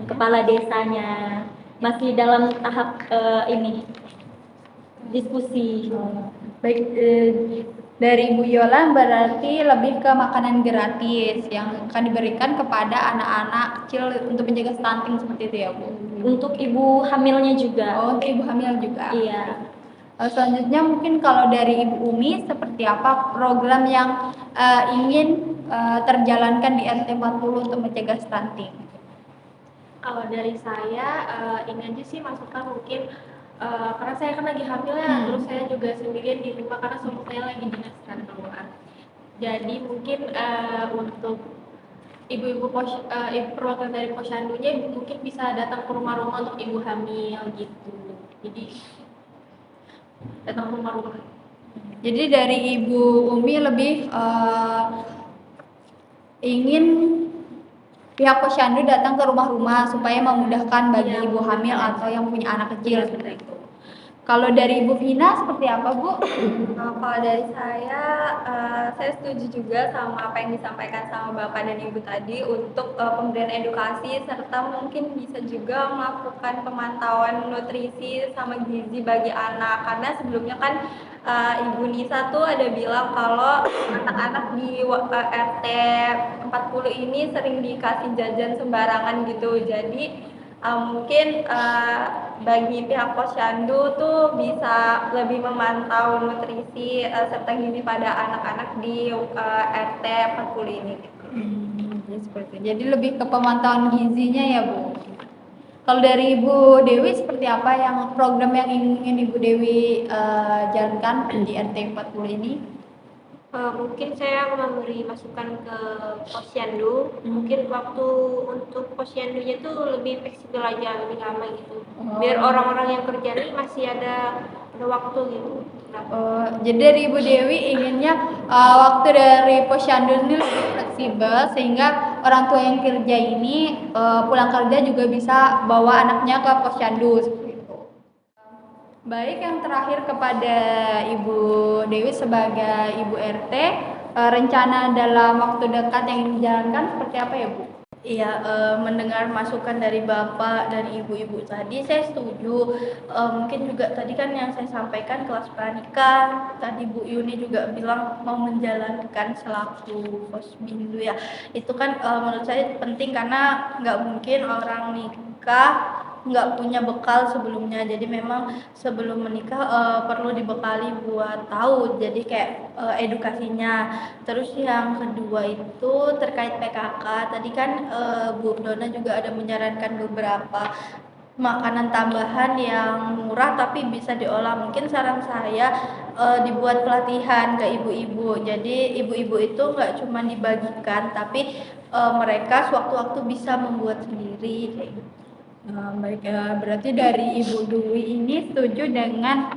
Speaker 1: Kepala Desanya, masih dalam tahap ini diskusi.
Speaker 2: Baik, dari Ibu Yola berarti lebih ke makanan gratis yang akan diberikan kepada anak-anak kecil untuk menjaga stunting seperti itu ya Bu?
Speaker 1: Untuk ibu hamilnya juga.
Speaker 2: Oh, untuk ibu hamil juga.
Speaker 1: Iya.
Speaker 2: Selanjutnya mungkin kalau dari Ibu Umi, seperti apa program yang ingin terjalankan di RT 40 untuk mencegah stunting?
Speaker 7: Kalau dari saya ini aja sih masukan mungkin karena saya kan lagi hamil ya, terus saya juga sendirian di rumah karena suami saya lagi dinas kan keluar. Jadi mungkin untuk ibu-ibu perwakilan dari posyandunya mungkin bisa datang ke rumah-rumah untuk ibu hamil gitu. Jadi datang ke rumah-rumah.
Speaker 2: Jadi dari Ibu Umi lebih ingin pihak posyandu datang ke rumah-rumah supaya memudahkan bagi ibu hamil atau yang punya anak kecil seperti itu. Kalau dari Ibu Vina seperti apa Bu?
Speaker 6: Kalau dari saya setuju juga sama apa yang disampaikan sama Bapak dan Ibu tadi untuk pemberian edukasi, serta mungkin bisa juga melakukan pemantauan nutrisi sama gizi bagi anak, karena sebelumnya kan Ibu Nisa tuh ada bilang kalau anak-anak di RT 40 ini sering dikasih jajan sembarangan gitu. Jadi mungkin bagi pihak posyandu tuh bisa lebih memantau nutrisi serta gizi pada anak-anak di RT 40 ini gitu.
Speaker 2: Jadi lebih ke pemantauan gizinya ya Bu. Kalau dari Ibu Dewi seperti apa yang program yang ingin Ibu Dewi jalankan di RT 40 ini?
Speaker 7: Mungkin saya memberi masukan ke posyandu, mungkin waktu untuk posyandunya itu lebih fleksibel aja, lebih lama gitu, biar orang-orang yang kerja nih masih ada waktu gitu.
Speaker 2: Jadi dari Ibu Dewi inginnya waktu dari posyandu ini lebih fleksibel sehingga orang tua yang kerja ini pulang kerja juga bisa bawa anaknya ke posyandu seperti itu. Baik, yang terakhir kepada Ibu Dewi sebagai Ibu RT, rencana dalam waktu dekat yang ingin dijalankan seperti apa ya Bu?
Speaker 4: Iya, mendengar masukan dari Bapak, dari Ibu-ibu tadi, saya setuju. Mungkin juga tadi kan yang saya sampaikan kelas pranika, tadi Bu Yuni juga bilang mau menjalankan selaku Posbindu ya. Itu kan menurut saya penting karena nggak mungkin orang nikah nggak punya bekal sebelumnya. Jadi memang sebelum menikah perlu dibekali buat tahu. Jadi kayak edukasinya. Terus yang kedua itu terkait PKK. Tadi kan Bu Dona juga ada menyarankan beberapa makanan tambahan yang murah tapi bisa diolah. Mungkin saran saya dibuat pelatihan ke ibu-ibu. Jadi ibu-ibu itu nggak cuma dibagikan tapi mereka sewaktu-waktu bisa membuat sendiri kayak gitu.
Speaker 2: Baik, berarti dari Ibu Dwi ini setuju dengan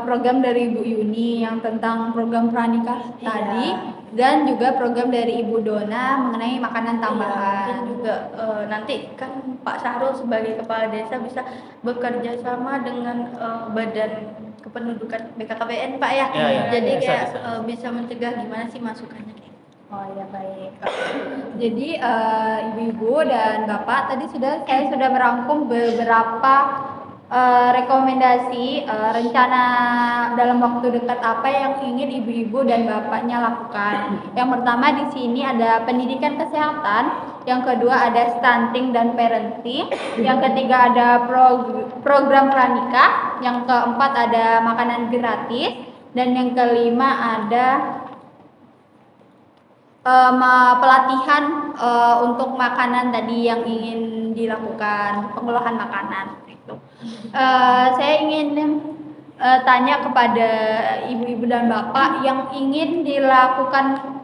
Speaker 2: program dari Ibu Yuni yang tentang program pranikah tadi dan juga program dari Ibu Dona mengenai makanan tambahan.
Speaker 4: Mungkin juga nanti kan Pak Syahrul sebagai kepala desa bisa bekerja sama dengan Badan Kependudukan BKKBN Pak ya.
Speaker 5: Ya,
Speaker 4: Jadi
Speaker 5: bisa,
Speaker 4: kayak
Speaker 5: bisa.
Speaker 4: bisa mencegah gimana sih masukannya kayak gitu.
Speaker 2: Oh ya baik. Jadi ibu-ibu dan bapak tadi saya sudah merangkum beberapa rekomendasi rencana dalam waktu dekat apa yang ingin ibu-ibu dan bapaknya lakukan. Yang pertama di sini ada pendidikan kesehatan, yang kedua ada stunting dan parenting, yang ketiga ada program pranikah, yang keempat ada makanan gratis, dan yang kelima ada pelatihan untuk makanan tadi yang ingin dilakukan, pengolahan makanan itu. Saya ingin tanya kepada ibu-ibu dan bapak yang ingin dilakukan,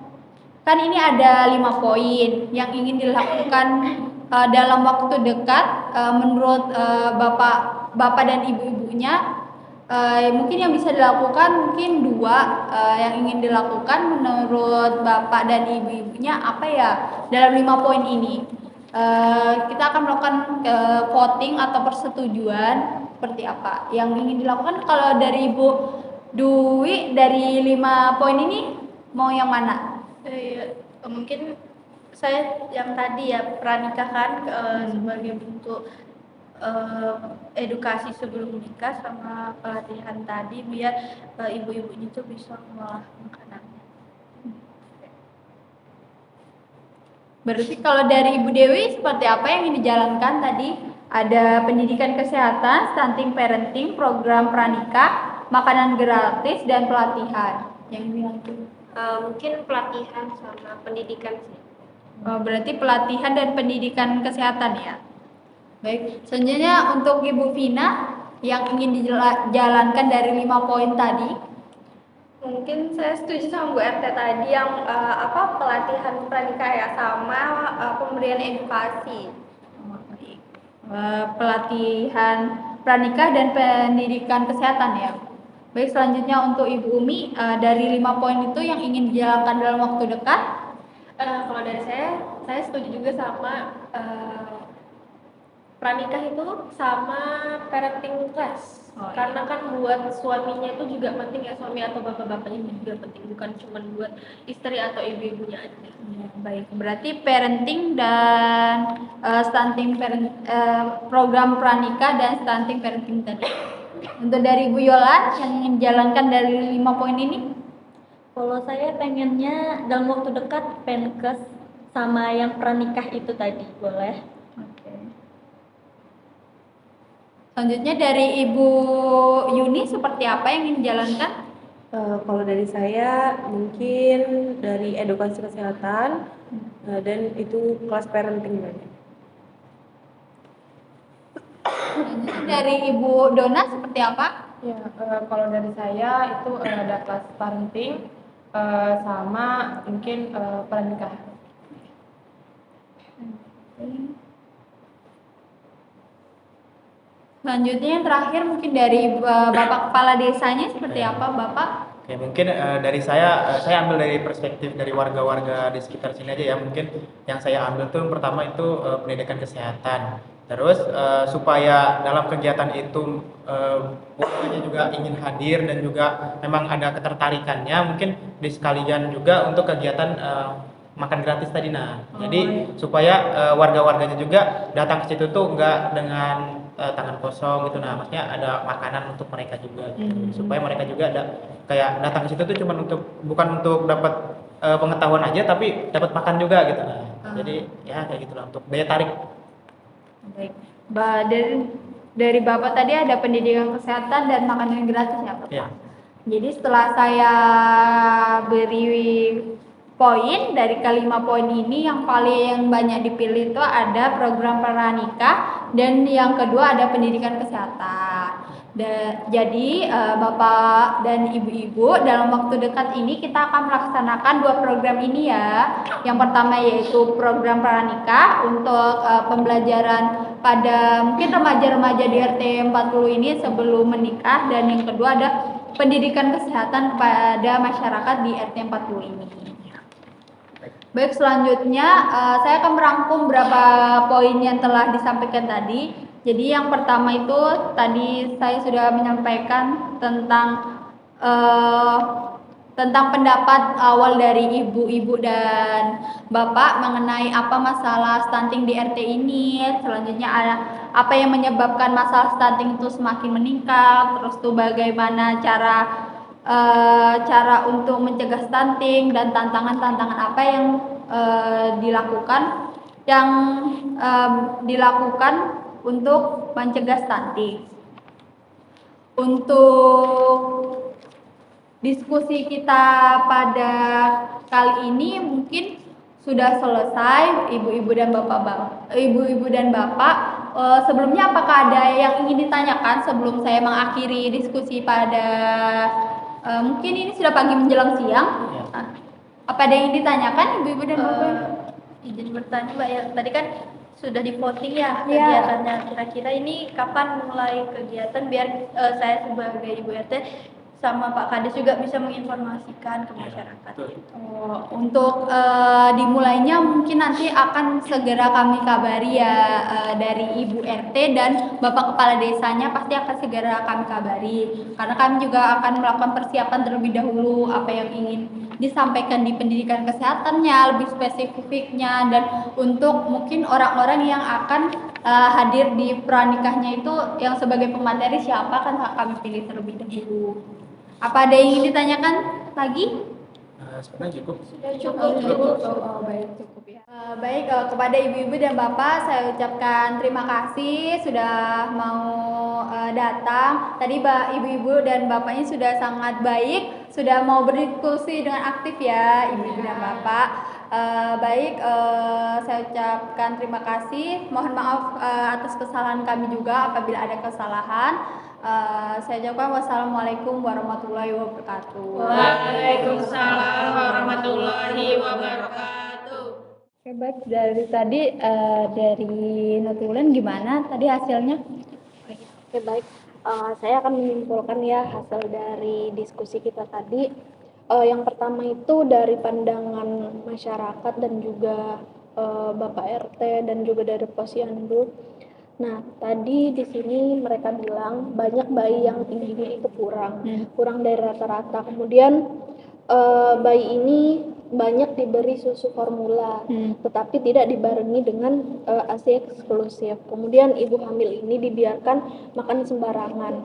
Speaker 2: kan ini ada 5 poin yang ingin dilakukan dalam waktu dekat menurut bapak dan ibu-ibunya. Mungkin yang bisa dilakukan mungkin 2 yang ingin dilakukan menurut bapak dan ibu-ibunya apa ya dalam 5 poin ini. Kita akan melakukan voting atau persetujuan seperti apa yang ingin dilakukan. Kalau dari Ibu Dwi dari 5 poin ini mau yang mana?
Speaker 4: Mungkin saya yang tadi ya pranikah kan sebagai bentuk edukasi sebelum nikah sama pelatihan tadi biar ibu-ibu itu bisa mengolah makanannya.
Speaker 2: Berarti kalau dari Ibu Dewi seperti apa yang ingin dijalankan tadi? Ada pendidikan kesehatan, stunting parenting, program pranikah, makanan gratis, dan pelatihan. Yang ini lagi.
Speaker 7: Mungkin pelatihan sama pendidikan sih.
Speaker 2: Berarti pelatihan dan pendidikan kesehatan ya. Baik, selanjutnya untuk Ibu Vina yang ingin dijalankan dari 5 poin tadi.
Speaker 6: Mungkin saya setuju sama Bu RT tadi yang pelatihan pranikah ya sama pemberian edukasi.
Speaker 2: Baik. Pelatihan pranikah dan pendidikan kesehatan ya. Baik, selanjutnya untuk Ibu Umi dari 5 poin itu yang ingin dijalankan dalam waktu dekat.
Speaker 7: Kalau dari saya setuju juga sama pranikah itu sama parenting class.
Speaker 2: Oh, iya.
Speaker 7: Karena kan buat suaminya itu juga penting ya, suami atau bapak-bapaknya itu juga penting, bukan cuma buat istri atau ibu-ibunya aja.
Speaker 2: Ya, baik, berarti parenting dan stunting program pranikah dan stunting parenting tadi. Untuk dari Bu Yolan yang ingin dijalankan dari 5 poin ini.
Speaker 1: Kalau saya pengennya dalam waktu dekat Penkes sama yang pranikah itu tadi, boleh?
Speaker 2: Oke. Selanjutnya dari Ibu Yuni seperti apa yang ingin dijalankan?
Speaker 3: Kalau dari saya mungkin dari edukasi kesehatan dan itu kelas parenting banyak.
Speaker 2: Selanjutnya dari Ibu Dona seperti apa?
Speaker 3: Ya, kalau dari saya itu ada kelas parenting sama mungkin pernikahan.
Speaker 2: Selanjutnya yang terakhir mungkin dari Bapak Kepala Desanya seperti apa Bapak?
Speaker 5: Oke, mungkin dari saya ambil dari perspektif dari warga-warga di sekitar sini aja ya. Mungkin yang saya ambil tuh pertama itu pendidikan kesehatan. Terus supaya dalam kegiatan itu warganya juga ingin hadir dan juga memang ada ketertarikannya, mungkin di sekalian juga untuk kegiatan makan gratis tadi. Nah, jadi supaya warga-warganya juga datang ke situ tuh nggak dengan tangan kosong gitu. Nah, maksudnya ada makanan untuk mereka juga gitu. Supaya mereka juga ada kayak datang ke situ tuh cuma untuk bukan untuk dapat pengetahuan aja tapi dapat makan juga gitu. Nah, jadi ya kayak gitulah untuk daya tarik.
Speaker 2: Baik. Dari Bapak tadi ada pendidikan kesehatan dan makanan gratis ya Bapak?
Speaker 5: Ya.
Speaker 2: Jadi setelah saya beri poin dari kelima poin ini, yang paling banyak dipilih itu ada program pranikah dan yang kedua ada pendidikan kesehatan. Jadi Bapak dan Ibu-ibu dalam waktu dekat ini kita akan melaksanakan 2 program ini ya. Yang pertama yaitu program pranikah untuk pembelajaran pada mungkin remaja-remaja di RT 40 ini sebelum menikah, dan yang kedua ada pendidikan kesehatan kepada masyarakat di RT 40 ini. Baik, selanjutnya saya akan merangkum beberapa poin yang telah disampaikan tadi. Jadi yang pertama itu tadi saya sudah menyampaikan tentang pendapat awal dari ibu-ibu dan bapak mengenai apa masalah stunting di RT ini. Selanjutnya ada apa yang menyebabkan masalah stunting itu semakin meningkat. Terus tuh bagaimana cara untuk mencegah stunting dan tantangan-tantangan apa yang dilakukan untuk mencegah stunting. Untuk diskusi kita pada kali ini mungkin sudah selesai, ibu-ibu dan bapak. Sebelumnya apakah ada yang ingin ditanyakan sebelum saya mengakhiri diskusi pada mungkin ini sudah pagi menjelang siang? Apa ada yang ditanyakan ibu-ibu dan bapak?
Speaker 4: Izin bertanya Mbak ya, tadi kan sudah di voting ya
Speaker 2: Iya.
Speaker 4: kegiatannya. Kira-kira ini kapan mulai kegiatan biar saya sebagai Ibu RT sama Pak Kades juga bisa menginformasikan ke masyarakat.
Speaker 2: Untuk dimulainya mungkin nanti akan segera kami kabari ya, dari Ibu RT dan Bapak Kepala Desanya pasti akan segera kami kabari, karena kami juga akan melakukan persiapan terlebih dahulu apa yang ingin disampaikan di pendidikan kesehatannya, lebih spesifiknya, dan untuk mungkin orang-orang yang akan hadir di pranikahnya itu yang sebagai pemateri siapa kan kami pilih terlebih dahulu. Apa ada yang ingin ditanyakan lagi?
Speaker 5: Sebenarnya cukup.
Speaker 2: Cukup. Oh, baik, cukup ya. Baik, kepada ibu-ibu dan bapak saya ucapkan terima kasih sudah mau datang. Tadi ibu-ibu dan bapaknya sudah sangat baik, sudah mau berdiskusi dengan aktif ya ibu-ibu dan bapak. Saya ucapkan terima kasih. Mohon maaf atas kesalahan kami juga apabila ada kesalahan. Saya ucapkan wassalamualaikum warahmatullahi wabarakatuh.
Speaker 7: Waalaikumsalam warahmatullahi wabarakatuh.
Speaker 2: Oke, baik, dari tadi dari Notulen gimana tadi hasilnya?
Speaker 3: Oke, baik. Saya akan menyimpulkan ya hasil dari diskusi kita tadi. Yang pertama itu dari pandangan masyarakat dan juga Bapak RT dan juga dari Posyandu. Nah, tadi di sini mereka bilang banyak bayi yang tingginya itu kurang dari rata-rata. Kemudian bayi ini banyak diberi susu formula, tetapi tidak dibarengi dengan ASI eksklusif. Kemudian ibu hamil ini dibiarkan makan sembarangan.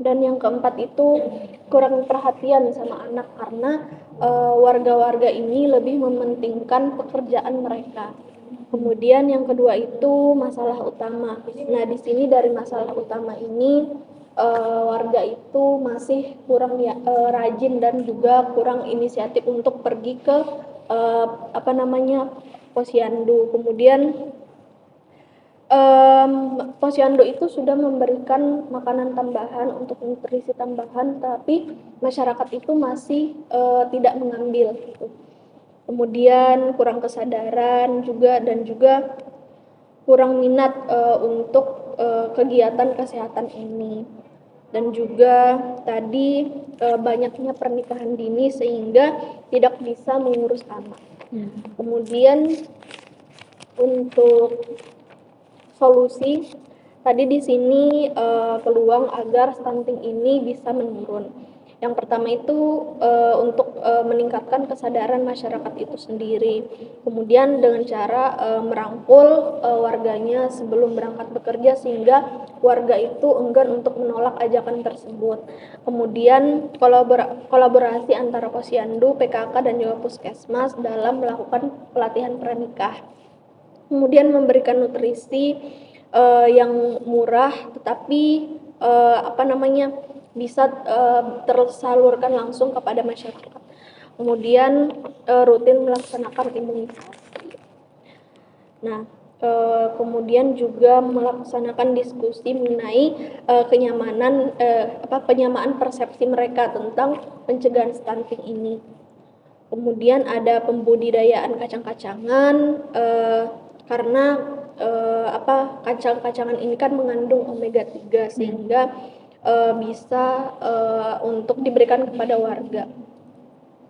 Speaker 3: Dan yang keempat itu kurang perhatian sama anak karena warga-warga ini lebih mementingkan pekerjaan mereka. Kemudian yang kedua itu masalah utama. Nah, di sini dari masalah utama ini warga itu masih kurang rajin dan juga kurang inisiatif untuk pergi ke Posyandu. Kemudian Posyandu itu sudah memberikan makanan tambahan untuk nutrisi tambahan, tapi masyarakat itu masih tidak mengambil gitu. Kemudian kurang kesadaran juga dan juga kurang minat untuk kegiatan kesehatan ini. Dan juga tadi banyaknya pernikahan dini sehingga tidak bisa mengurus anak. Kemudian untuk solusi tadi di sini peluang agar stunting ini bisa menurun. Yang pertama itu untuk meningkatkan kesadaran masyarakat itu sendiri. Kemudian dengan cara merangkul warganya sebelum berangkat bekerja sehingga warga itu enggan untuk menolak ajakan tersebut. Kemudian kolaborasi antara Posyandu, PKK dan juga Puskesmas dalam melakukan pelatihan pranikah. Kemudian memberikan nutrisi yang murah tetapi bisa tersalurkan langsung kepada masyarakat. Kemudian rutin melaksanakan imunisasi. Nah, kemudian juga melaksanakan diskusi mengenai penyamaan persepsi mereka tentang pencegahan stunting ini. Kemudian ada pembudidayaan kacang-kacangan karena kacang-kacangan ini kan mengandung omega 3 sehingga bisa untuk diberikan kepada warga.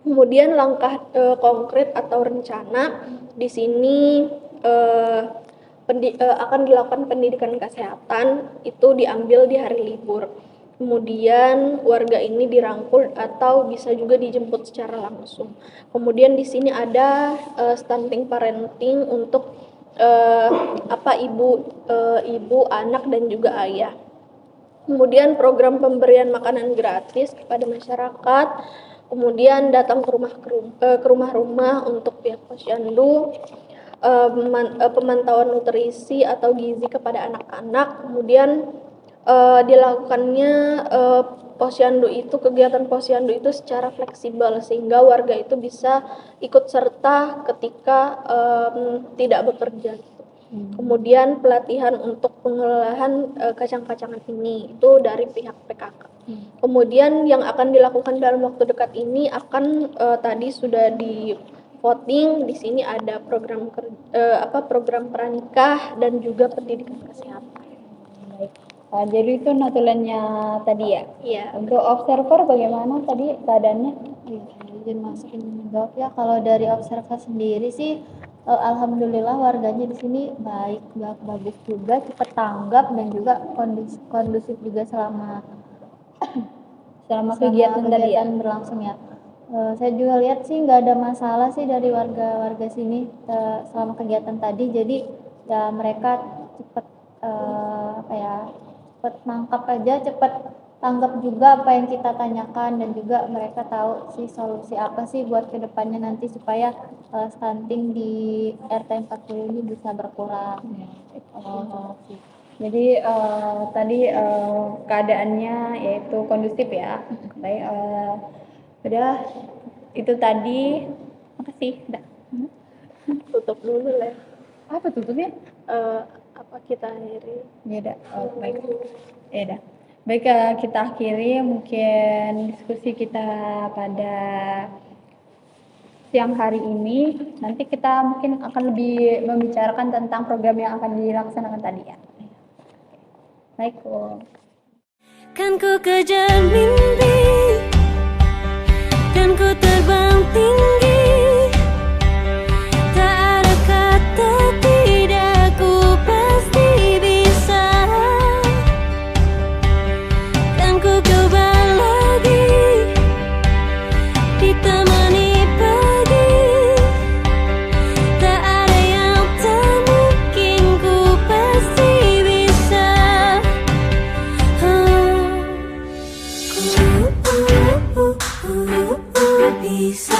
Speaker 3: Kemudian langkah konkret atau rencana di sini akan dilakukan pendidikan kesehatan itu diambil di hari libur. Kemudian warga ini dirangkul atau bisa juga dijemput secara langsung. Kemudian di sini ada stunting parenting untuk ibu, anak dan juga ayah. Kemudian program pemberian makanan gratis kepada masyarakat, kemudian datang ke rumah-rumah untuk pihak Posyandu, pemantauan nutrisi atau gizi kepada anak-anak, kemudian dilakukannya kegiatan Posyandu itu secara fleksibel sehingga warga itu bisa ikut serta ketika tidak bekerja. Kemudian pelatihan untuk pengelolaan kacang-kacangan ini itu dari pihak PKK. Kemudian yang akan dilakukan dalam waktu dekat ini akan tadi sudah di voting. Di sini ada program pranikah dan juga pendidikan kesehatan.
Speaker 8: Baik. Jadi itu notulennya tadi ya?
Speaker 3: Iya.
Speaker 8: Untuk observer bagaimana tadi keadaannya?
Speaker 9: Izin masukin menjawab ya. Kalau dari observer sendiri sih, alhamdulillah warganya di sini baik, bagus juga, cepat tanggap dan juga kondusif juga selama
Speaker 8: kegiatan tadi ya?
Speaker 9: berlangsung ya. Saya juga lihat sih nggak ada masalah sih dari warga sini selama kegiatan tadi. Jadi ya mereka cepat cepat nangkap aja, cepat tanggap juga apa yang kita tanyakan dan juga mereka tahu sih solusi apa sih buat kedepannya nanti supaya stunting di RT 40 ini bisa berkurang.
Speaker 8: Jadi tadi keadaannya yaitu kondusif ya. Baik, udah itu tadi. Makasih. Udah.
Speaker 3: Tutup dulu lah.
Speaker 8: Apa tutupnya?
Speaker 3: Kita akhiri.
Speaker 8: Ya udah. Baik. Ya udah. Baik, kita akhiri mungkin diskusi kita pada siang hari ini. Nanti kita mungkin akan lebih membicarakan tentang program yang akan dilaksanakan tadi ya. Baik.
Speaker 10: Kan ku kejar mimpi, kan ku terbang tinggi, tak ada kata tidak, ku pasti bisa. Kan ku coba lagi, ditemani pagi, tak ada yang tak mungkin, ku pasti bisa. Bisa.